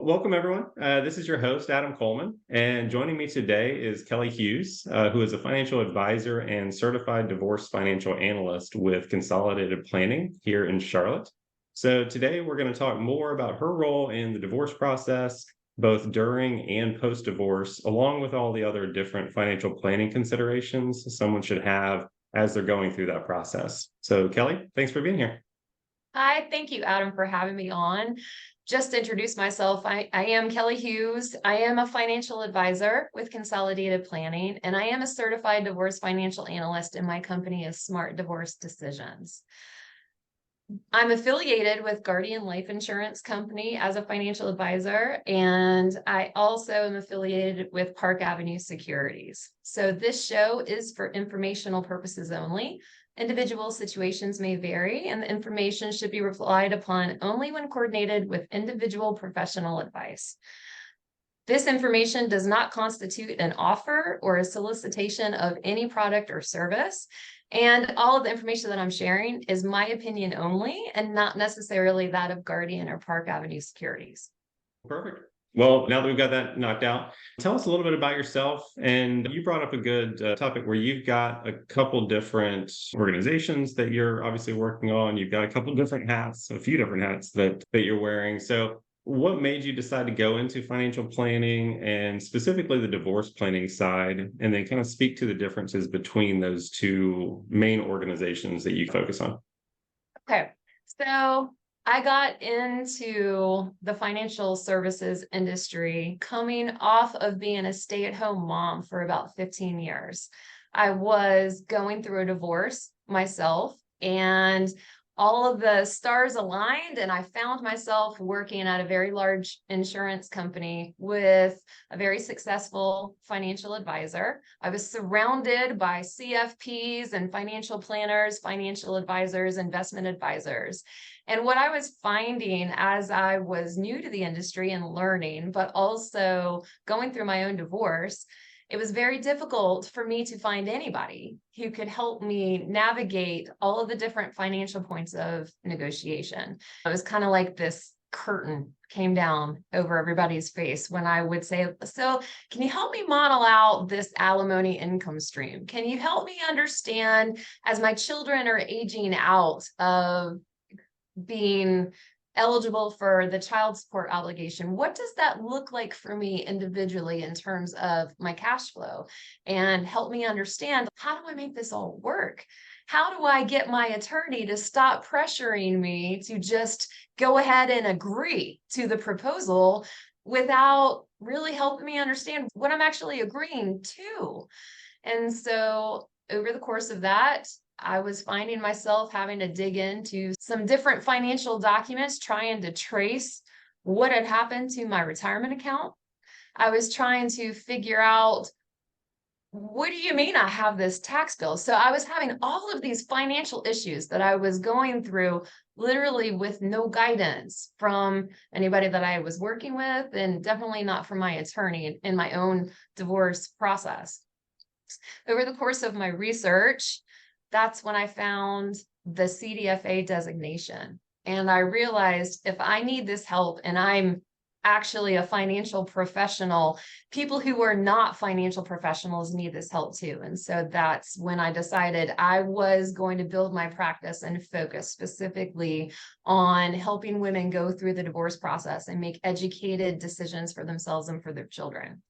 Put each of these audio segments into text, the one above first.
Welcome, everyone. This is your host, Adam Coleman, and joining me today is Kelley Hughes, who is a financial advisor and certified divorce financial analyst with Consolidated Planning here in Charlotte. So, today we're going to talk more about her role in the divorce process, both during and post divorce, along with all the other different financial planning considerations someone should have as they're going through that process. So, Kelley, thanks for being here. Hi, thank you, Adam, for having me on. Just to introduce myself, I am Kelley Hughes. I am a financial advisor with Consolidated Planning, and I am a certified divorce financial analyst, and my company is Smart Divorce Decisions. I'm affiliated with Guardian Life Insurance Company as a financial advisor, and I also am affiliated with Park Avenue Securities. So this show is for informational purposes only. Individual situations may vary, and the information should be relied upon only when coordinated with individual professional advice. This information does not constitute an offer or a solicitation of any product or service. And all of the information that I'm sharing is my opinion only and not necessarily that of Guardian or Park Avenue Securities. Perfect. Well, now that we've got that knocked out, tell us a little bit about yourself. And you brought up a good topic where you've got a couple different organizations that you're obviously working on. You've got a couple different hats, a few different hats that you're wearing. So, what made you decide to go into financial planning and specifically the divorce planning side, and then kind of speak to the differences between those two main organizations that you focus on? Okay, so I got into the financial services industry coming off of being a stay-at-home mom for about 15 years. I was going through a divorce myself, and all of the stars aligned, and I found myself working at a very large insurance company with a very successful financial advisor. I was surrounded by CFPs and financial planners, financial advisors, investment advisors. And what I was finding as I was new to the industry and learning, but also going through my own divorce, it was very difficult for me to find anybody who could help me navigate all of the different financial points of negotiation. It was kind of like this curtain came down over everybody's face when I would say, so can you help me model out this alimony income stream? Can you help me understand as my children are aging out of being eligible for the child support obligation, what does that look like for me individually in terms of my cash flow? And help me understand, how do I make this all work? How do I get my attorney to stop pressuring me to just go ahead and agree to the proposal without really helping me understand what I'm actually agreeing to? And so over the course of that, I was finding myself having to dig into some different financial documents, trying to trace what had happened to my retirement account. I was trying to figure out, what do you mean I have this tax bill? So I was having all of these financial issues that I was going through literally with no guidance from anybody that I was working with, and definitely not from my attorney in my own divorce process. Over the course of my research, that's when I found the CDFA designation. And I realized if I need this help and I'm actually a financial professional, people who are not financial professionals need this help too. And so that's when I decided I was going to build my practice and focus specifically on helping women go through the divorce process and make educated decisions for themselves and for their children.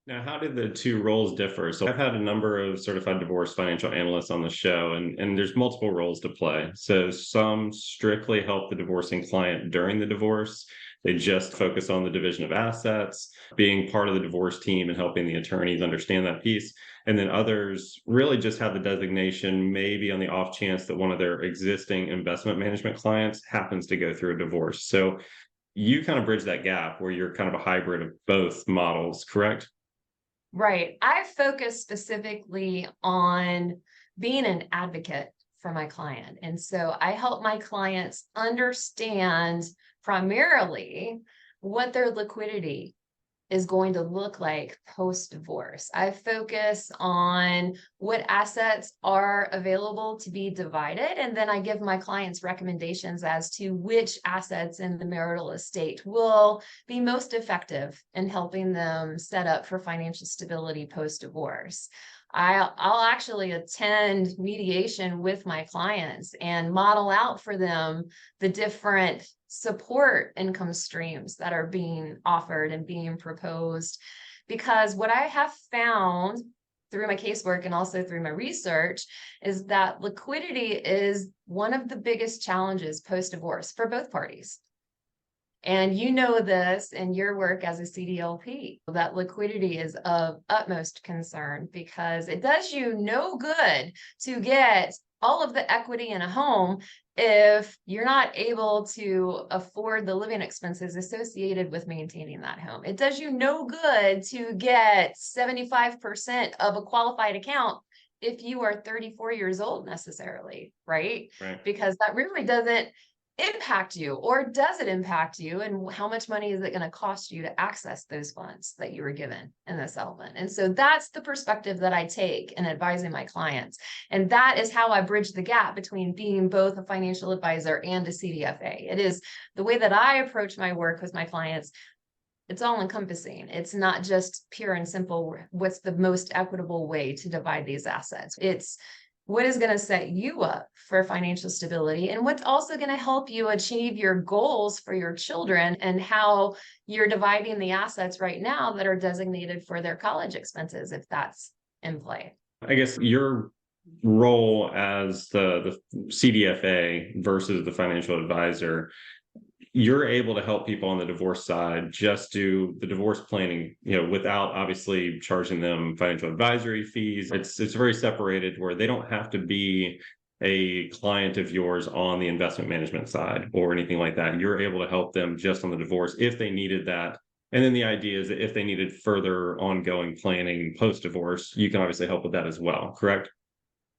Now, how did the two roles differ? So I've had a number of certified divorce financial analysts on the show, and there's multiple roles to play. So some strictly help the divorcing client during the divorce. They just focus on the division of assets, being part of the divorce team and helping the attorneys understand that piece. And then others really just have the designation, maybe on the off chance that one of their existing investment management clients happens to go through a divorce. So you kind of bridge that gap where you're kind of a hybrid of both models, correct? Right. I focus specifically on being an advocate for my client. And so I help my clients understand primarily what their liquidity is going to look like post-divorce. I focus on what assets are available to be divided, and then I give my clients recommendations as to which assets in the marital estate will be most effective in helping them set up for financial stability post-divorce. I'll actually attend mediation with my clients and model out for them the different support income streams that are being offered and being proposed. Because what I have found through my casework and also through my research is that liquidity is one of the biggest challenges post-divorce for both parties. And you know this in your work as a CDLP, that liquidity is of utmost concern because it does you no good to get all of the equity in a home if you're not able to afford the living expenses associated with maintaining that home. It does you no good to get 75% of a qualified account if you are 34 years old necessarily, right? Right. Because that really doesn't impact you, or does it impact you, and how much money is it going to cost you to access those funds that you were given in the settlement? And so that's the perspective that I take in advising my clients, and that is how I bridge the gap between being both a financial advisor and a CDFA. It is the way that I approach my work with my clients. It's all encompassing. It's not just pure and simple what's the most equitable way to divide these assets. It's what is going to set you up for financial stability, and what's also going to help you achieve your goals for your children, and how you're dividing the assets right now that are designated for their college expenses, if that's in play. I guess your role as the CDFA versus the financial advisor, you're able to help people on the divorce side just do the divorce planning, without obviously charging them financial advisory fees. It's very separated where they don't have to be a client of yours on the investment management side or anything like that. You're able to help them just on the divorce if they needed that. And then the idea is that if they needed further ongoing planning post-divorce, you can obviously help with that as well, correct?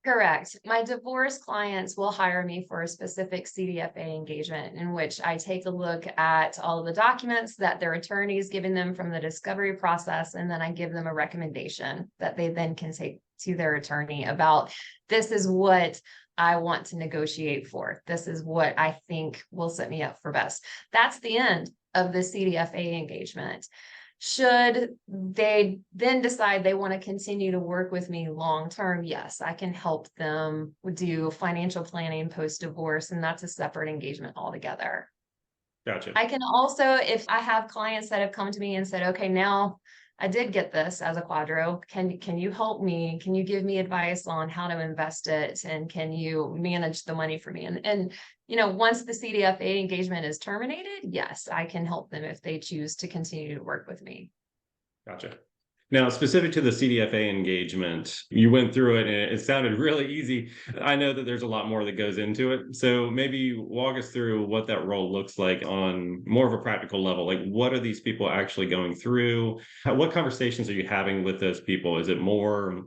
Correct. My divorce clients will hire me for a specific CDFA engagement in which I take a look at all of the documents that their attorney is giving them from the discovery process, and then I give them a recommendation that they then can take to their attorney about, this is what I want to negotiate for. This is what I think will set me up for best. That's the end of the CDFA engagement. Should they then decide they want to continue to work with me long term, yes, I can help them do financial planning post-divorce, and that's a separate engagement altogether. Gotcha. I can also, if I have clients that have come to me and said, okay, now I did get this as a quadro, can you help me? Can you give me advice on how to invest it? And can you manage the money for me? And once the CDFA engagement is terminated, yes, I can help them if they choose to continue to work with me. Gotcha. Now, specific to the CDFA engagement, you went through it and it sounded really easy. I know that there's a lot more that goes into it. So maybe walk us through what that role looks like on more of a practical level. Like, what are these people actually going through? What conversations are you having with those people? Is it more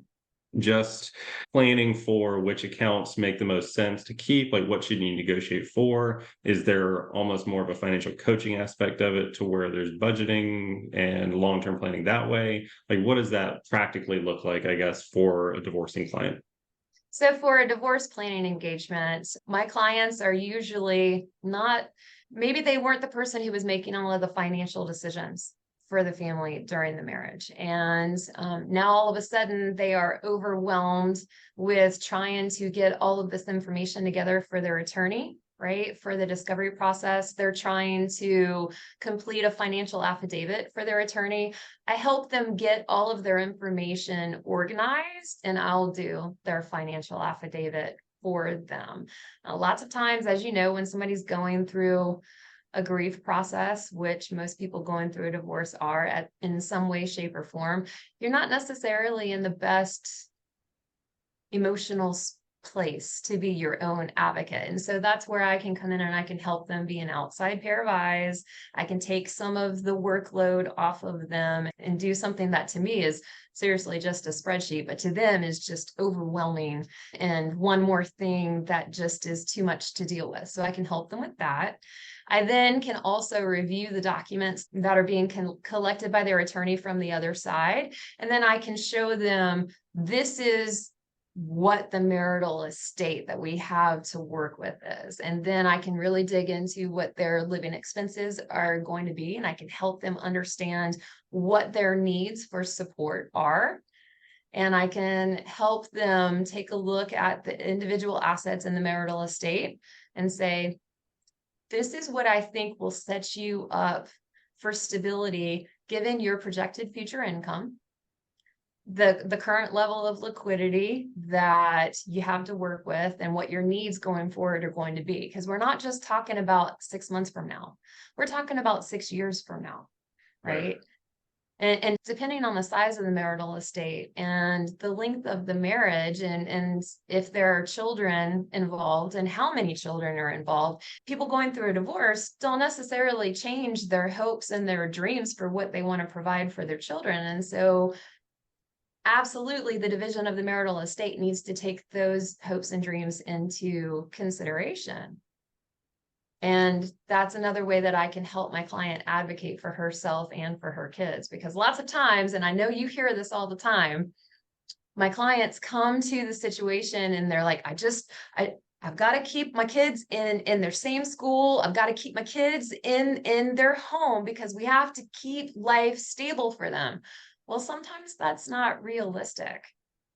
just planning for which accounts make the most sense to keep, like what should you negotiate for? Is there almost more of a financial coaching aspect of it to where there's budgeting and long-term planning that way? Like, what does that practically look like, I guess, for a divorcing client? So for a divorce planning engagement, my clients are usually not, maybe they weren't the person who was making all of the financial decisions for the family during the marriage. And now all of a sudden they are overwhelmed with trying to get all of this information together for their attorney, right? For the discovery process, they're trying to complete a financial affidavit for their attorney. I help them get all of their information organized, and I'll do their financial affidavit for them. Now, lots of times, as you know, when somebody's going through a grief process, which most people going through a divorce are in some way, shape, or form, you're not necessarily in the best emotional place to be your own advocate. And so that's where I can come in and I can help them be an outside pair of eyes. I can take some of the workload off of them and do something that to me is seriously just a spreadsheet, but to them is just overwhelming and one more thing that just is too much to deal with. So I can help them with that. I then can also review the documents that are being collected by their attorney from the other side. And then I can show them this is what the marital estate that we have to work with is. And then I can really dig into what their living expenses are going to be, and I can help them understand what their needs for support are. And I can help them take a look at the individual assets in the marital estate and say, this is what I think will set you up for stability given your projected future income, the current level of liquidity that you have to work with, and what your needs going forward are going to be. Because we're not just talking about 6 months from now, we're talking about 6 years from now, right? And depending on the size of the marital estate and the length of the marriage, and if there are children involved and how many children are involved, people going through a divorce don't necessarily change their hopes and their dreams for what they want to provide for their children. And so absolutely, the division of the marital estate needs to take those hopes and dreams into consideration. And that's another way that I can help my client advocate for herself and for her kids. Because lots of times, and I know you hear this all the time, my clients come to the situation and they're like, I've got to keep my kids in their same school. I've got to keep my kids in their home because we have to keep life stable for them. Well, sometimes that's not realistic,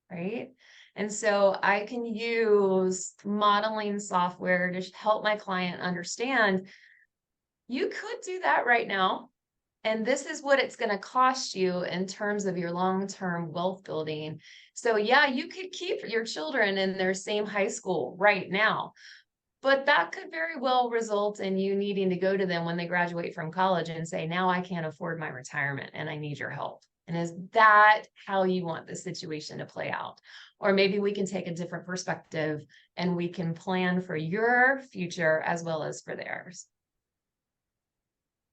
right? And so I can use modeling software to help my client understand, you could do that right now. And this is what it's going to cost you in terms of your long-term wealth building. So yeah, you could keep your children in their same high school right now, but that could very well result in you needing to go to them when they graduate from college and say, now I can't afford my retirement and I need your help. And is that how you want the situation to play out? Or maybe we can take a different perspective and we can plan for your future as well as for theirs.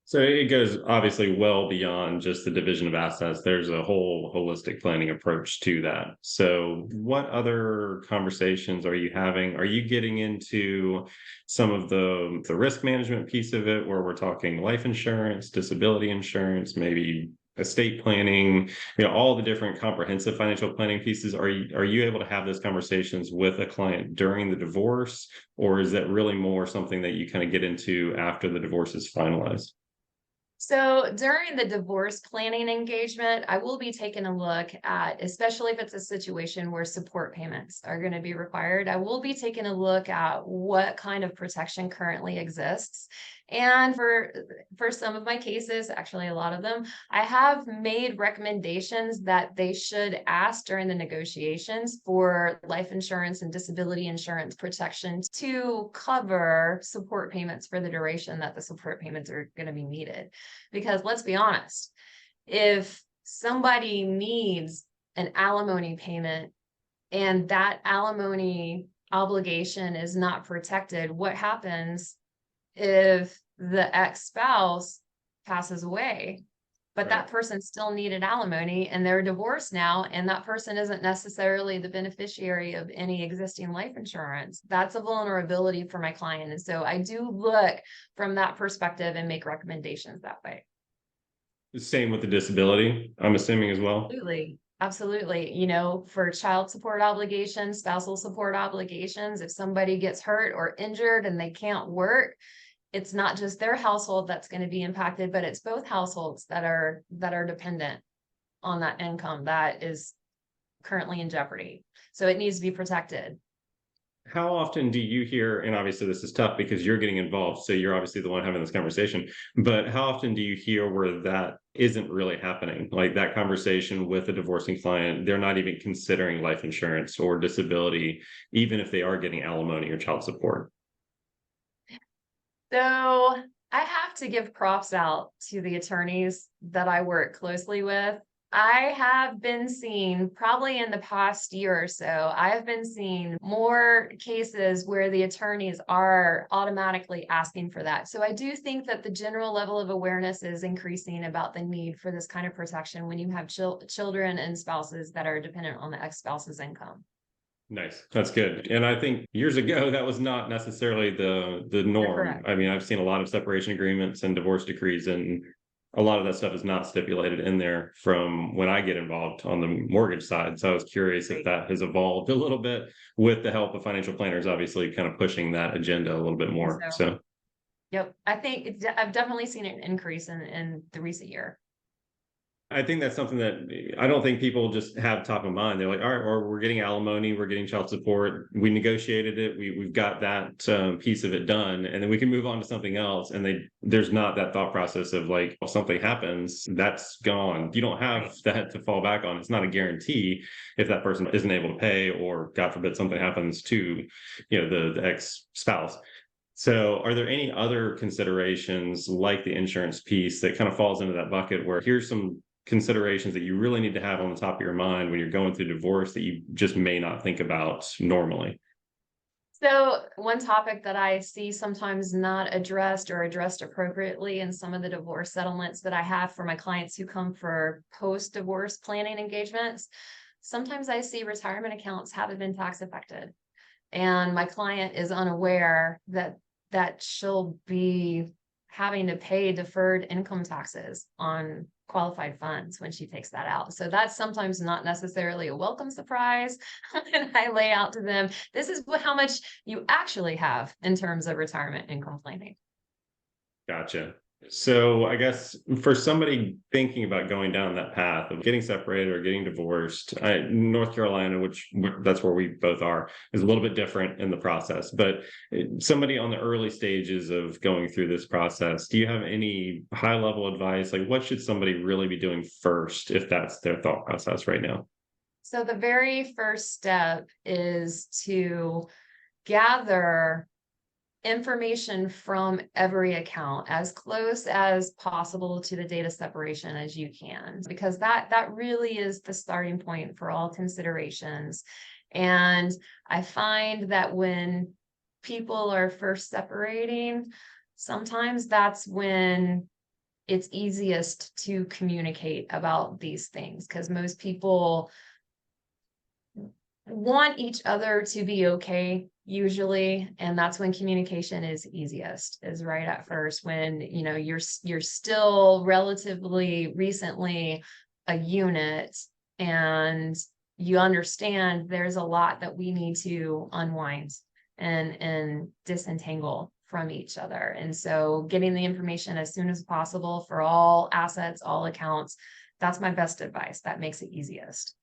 So it goes obviously well beyond just the division of assets. There's a whole holistic planning approach to that. So what other conversations are you having? Are you getting into some of the risk management piece of it, where we're talking life insurance, disability insurance, maybe estate planning, all the different comprehensive financial planning pieces? Are you able to have those conversations with a client during the divorce, or is that really more something that you kind of get into after the divorce is finalized? So during the divorce planning engagement, I will be taking a look at, especially if it's a situation where support payments are going to be required, I will be taking a look at what kind of protection currently exists. And for some of my cases, actually a lot of them, I have made recommendations that they should ask during the negotiations for life insurance and disability insurance protection to cover support payments for the duration that the support payments are going to be needed. Because let's be honest, if somebody needs an alimony payment and that alimony obligation is not protected, what happens if the ex-spouse passes away, but that person still needed alimony and they're divorced now, and that person isn't necessarily the beneficiary of any existing life insurance? That's a vulnerability for my client. And so I do look from that perspective and make recommendations that way. The same with the disability, I'm assuming, as well. Absolutely. Absolutely. For child support obligations, spousal support obligations, if somebody gets hurt or injured and they can't work, it's not just their household that's going to be impacted, but it's both households that are dependent on that income that is currently in jeopardy. So it needs to be protected. How often do you hear, and obviously this is tough because you're getting involved, so you're obviously the one having this conversation, but how often do you hear where that isn't really happening? Like that conversation with a divorcing client, they're not even considering life insurance or disability, even if they are getting alimony or child support. So I have to give props out to the attorneys that I work closely with. I have been seeing, probably in the past year or so, I have been seeing more cases where the attorneys are automatically asking for that. So I do think that the general level of awareness is increasing about the need for this kind of protection when you have children and spouses that are dependent on the ex-spouse's income. Nice. That's good. And I think years ago that was not necessarily the You're norm. correct. I mean, I've seen a lot of separation agreements and divorce decrees, and a lot of that stuff is not stipulated in there from when I get involved on the mortgage side. So I was curious if Right. that has evolved a little bit with the help of financial planners, obviously kind of pushing that agenda a little bit And more. so, So yep, I think I've definitely seen an increase in the recent year. I think that's something that I don't think people just have top of mind. They're like, all right, or we're getting alimony, we're getting child support. We negotiated it. We've got that piece of it done, and then we can move on to something else. And there's not that thought process of like, well, something happens, that's gone. You don't have Right. that to fall back on. It's not a guarantee if that person isn't able to pay, or God forbid something happens to, the ex spouse. So, are there any other considerations like the insurance piece that kind of falls into that bucket where here's some considerations that you really need to have on the top of your mind when you're going through divorce that you just may not think about normally? So one topic that I see sometimes not addressed or addressed appropriately in some of the divorce settlements that I have for my clients who come for post-divorce planning engagements, sometimes I see retirement accounts haven't been tax affected. And my client is unaware that she'll be having to pay deferred income taxes on qualified funds when she takes that out. So that's sometimes not necessarily a welcome surprise. And I lay out to them, this is how much you actually have in terms of retirement income planning. Gotcha. So I guess for somebody thinking about going down that path of getting separated or getting divorced, North Carolina, that's where we both are, is a little bit different in the process. But somebody on the early stages of going through this process, do you have any high level advice? Like, what should somebody really be doing first if that's their thought process right now? So the very first step is to gather information from every account as close as possible to the data separation as you can, because that really is the starting point for all considerations. And I find that when people are first separating, sometimes that's when it's easiest to communicate about these things, because most people want each other to be okay usually, and that's when communication is easiest, is right at first, when you're still relatively recently a unit, and you understand there's a lot that we need to unwind and disentangle from each other. And so getting the information as soon as possible for all assets, all accounts, that's my best advice. That makes it easiest.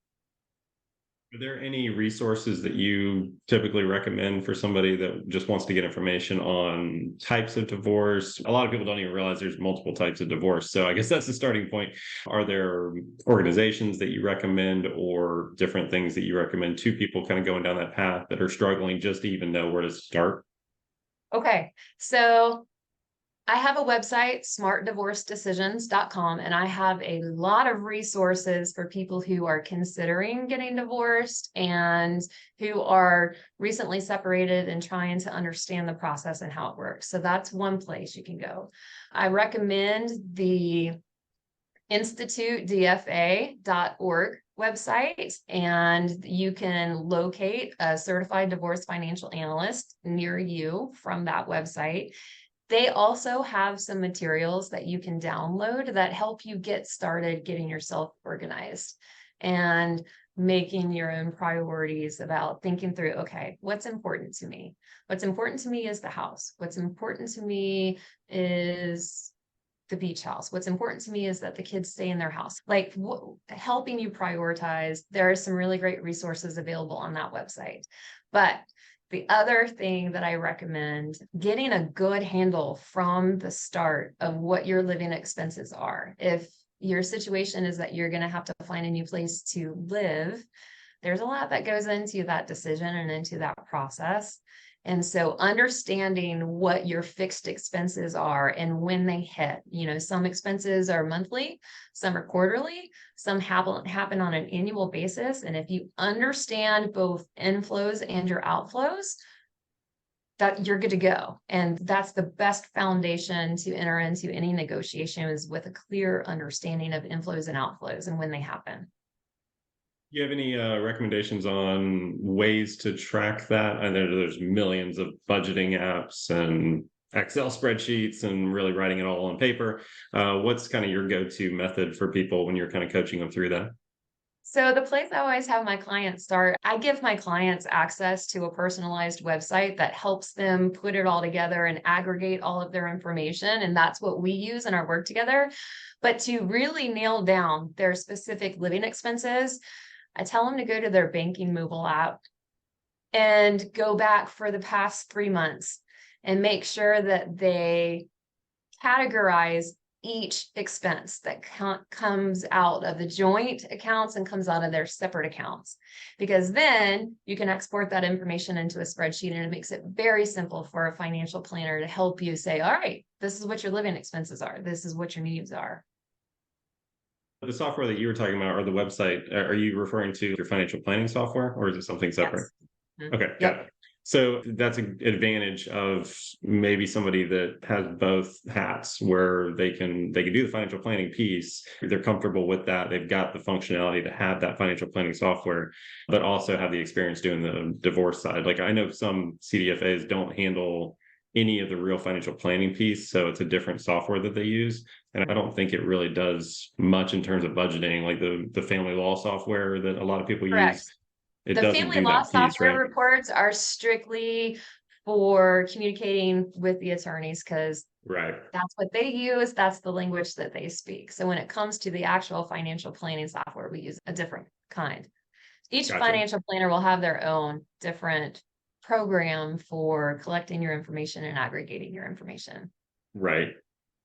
Are there any resources that you typically recommend for somebody that just wants to get information on types of divorce? A lot of people don't even realize there's multiple types of divorce. So I guess that's the starting point. Are there organizations that you recommend or different things that you recommend to people kind of going down that path that are struggling just to even know where to start? Okay, so I have a website, smartdivorcedecisions.com, and I have a lot of resources for people who are considering getting divorced and who are recently separated and trying to understand the process and how it works. So that's one place you can go. I recommend the institutedfa.org website, and you can locate a certified divorce financial analyst near you from that website. They also have some materials that you can download that help you get started getting yourself organized and making your own priorities about thinking through, okay, what's important to me? What's important to me is the house. What's important to me is the beach house. What's important to me is that the kids stay in their house. Like helping you prioritize. There are some really great resources available on that website. But the other thing that I recommend, getting a good handle from the start of what your living expenses are. If your situation is that you're going to have to find a new place to live, there's a lot that goes into that decision and into that process. And so understanding what your fixed expenses are and when they hit, some expenses are monthly, some are quarterly, some happen on an annual basis. And if you understand both inflows and your outflows, that you're good to go. And that's the best foundation to enter into any negotiations, with a clear understanding of inflows and outflows and when they happen. You have any recommendations on ways to track that? I know there's millions of budgeting apps and Excel spreadsheets and really writing it all on paper. What's kind of your go-to method for people when you're kind of coaching them through that? So the place I always have my clients start, I give my clients access to a personalized website that helps them put it all together and aggregate all of their information. And that's what we use in our work together. But to really nail down their specific living expenses, I tell them to go to their banking mobile app and go back for the past 3 months and make sure that they categorize each expense that comes out of the joint accounts and comes out of their separate accounts. Because then you can export that information into a spreadsheet, and it makes it very simple for a financial planner to help you say, all right, this is what your living expenses are. This is what your needs are. The software that you were talking about or the website, are you referring to your financial planning software or is it something separate? Yes. Mhm. Okay, got Yep. it. So that's an advantage of maybe somebody that has both hats where they can do the financial planning piece. They're comfortable with that. They've got the functionality to have that financial planning software, but also have the experience doing the divorce side. Like I know some CDFAs don't handle any of the real financial planning piece, so it's a different software that they use. And I don't think it really does much in terms of budgeting, like the family law software that a lot of people use. Correct. It The doesn't family do law that piece, software right? reports are strictly for communicating with the attorneys because Right. that's what they use. That's the language that they speak. So when it comes to the actual financial planning software, we use a different kind. Each Gotcha. financial planner will have their own different program for collecting your information and aggregating your information. Right.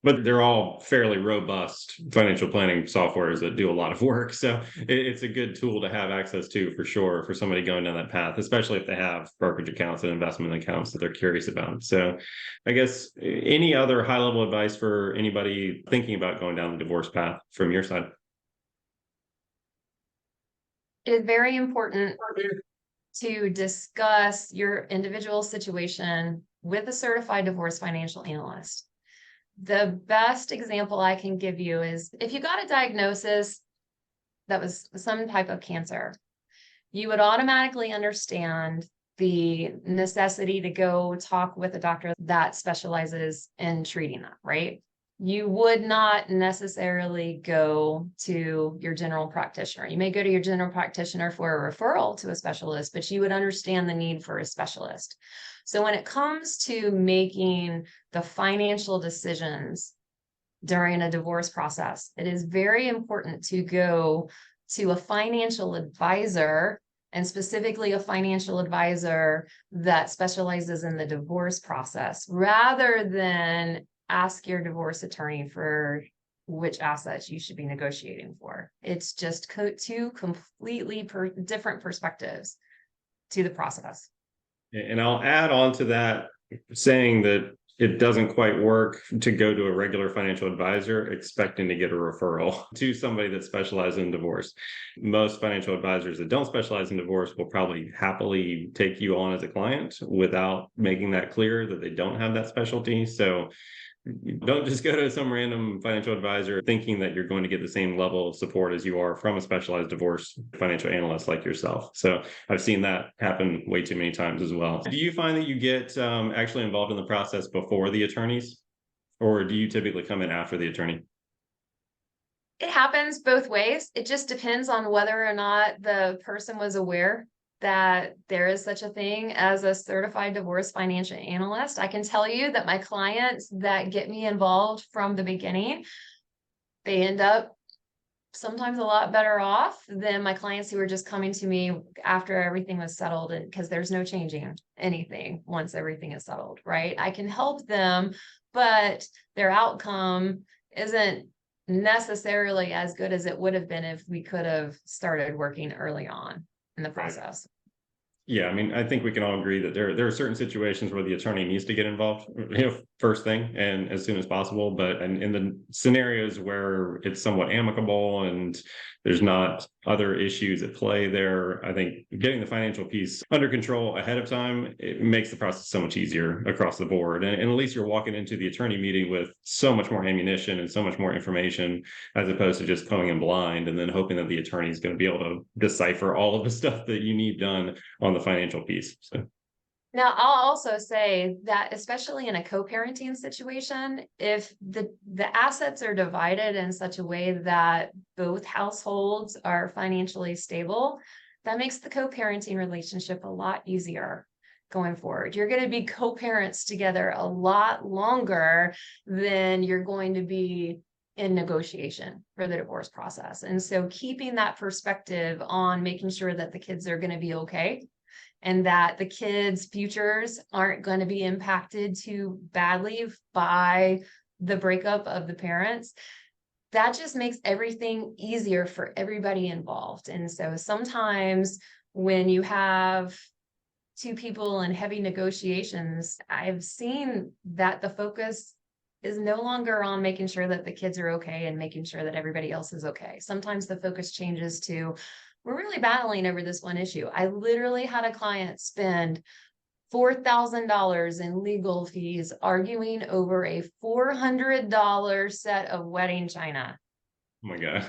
But they're all fairly robust financial planning softwares that do a lot of work. So it's a good tool to have access to for sure for somebody going down that path, especially if they have brokerage accounts and investment accounts that they're curious about. So I guess any other high level advice for anybody thinking about going down the divorce path from your side? It is very important to discuss your individual situation with a certified divorce financial analyst. The best example I can give you is if you got a diagnosis that was some type of cancer, you would automatically understand the necessity to go talk with a doctor that specializes in treating that, right? You would not necessarily go to your general practitioner. You may go to your general practitioner for a referral to a specialist, but you would understand the need for a specialist. So when it comes to making the financial decisions during a divorce process, it is very important to go to a financial advisor, and specifically a financial advisor that specializes in the divorce process, rather than ask your divorce attorney for which assets you should be negotiating for. It's just two completely different perspectives to the process. And I'll add on to that saying that it doesn't quite work to go to a regular financial advisor expecting to get a referral to somebody that specializes in divorce. Most financial advisors that don't specialize in divorce will probably happily take you on as a client without making that clear that they don't have that specialty. So don't just go to some random financial advisor thinking that you're going to get the same level of support as you are from a specialized divorce financial analyst like yourself. So I've seen that happen way too many times as well. Do you find that you get actually involved in the process before the attorneys, or do you typically come in after the attorney? It happens both ways. It just depends on whether or not the person was aware that there is such a thing as a certified divorce financial analyst. I can tell you that my clients that get me involved from the beginning, they end up sometimes a lot better off than my clients who are just coming to me after everything was settled, and because there's no changing anything once everything is settled, right? I can help them, but their outcome isn't necessarily as good as it would have been if we could have started working early on in the Right. process. Yeah, I mean, I think we can all agree that there are certain situations where the attorney needs to get involved, first thing and as soon as possible. But in the scenarios where it's somewhat amicable and there's not other issues at play there, I think getting the financial piece under control ahead of time, it makes the process so much easier across the board. And at least you're walking into the attorney meeting with so much more ammunition and so much more information, as opposed to just going in blind and then hoping that the attorney is going to be able to decipher all of the stuff that you need done on the financial piece. So. Now, I'll also say that especially in a co-parenting situation, if the assets are divided in such a way that both households are financially stable, that makes the co-parenting relationship a lot easier going forward. You're going to be co-parents together a lot longer than you're going to be in negotiation for the divorce process. And so keeping that perspective on making sure that the kids are going to be okay and that the kids' futures aren't going to be impacted too badly by the breakup of the parents, that just makes everything easier for everybody involved. And so sometimes when you have two people in heavy negotiations, I've seen that the focus is no longer on making sure that the kids are okay and making sure that everybody else is okay. Sometimes the focus changes to, we're really battling over this one issue. I literally had a client spend $4,000 in legal fees arguing over a $400 set of wedding china. Oh my God.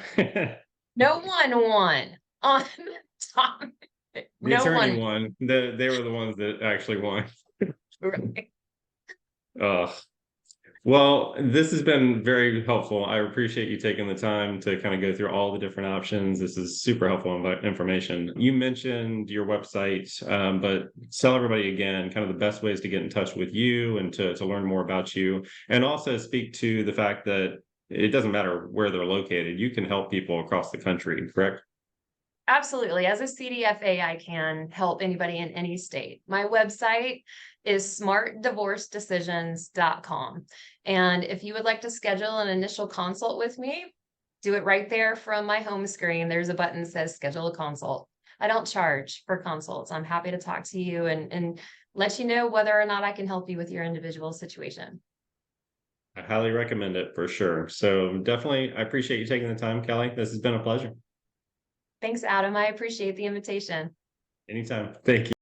No one won on the topic. The attorney won. They were the ones that actually won. Right. Well, this has been very helpful. I appreciate you taking the time to kind of go through all the different options. This is super helpful information. You mentioned your website, but tell everybody again kind of the best ways to get in touch with you and to learn more about you, and also speak to the fact that it doesn't matter where they're located. You can help people across the country, correct? Absolutely. As a CDFA, I can help anybody in any state. My website is smartdivorcedecisions.com. And if you would like to schedule an initial consult with me, do it right there from my home screen. There's a button that says schedule a consult. I don't charge for consults. I'm happy to talk to you and let you know whether or not I can help you with your individual situation. I highly recommend it for sure. So definitely, I appreciate you taking the time, Kelley. This has been a pleasure. Thanks, Adam. I appreciate the invitation. Anytime. Thank you.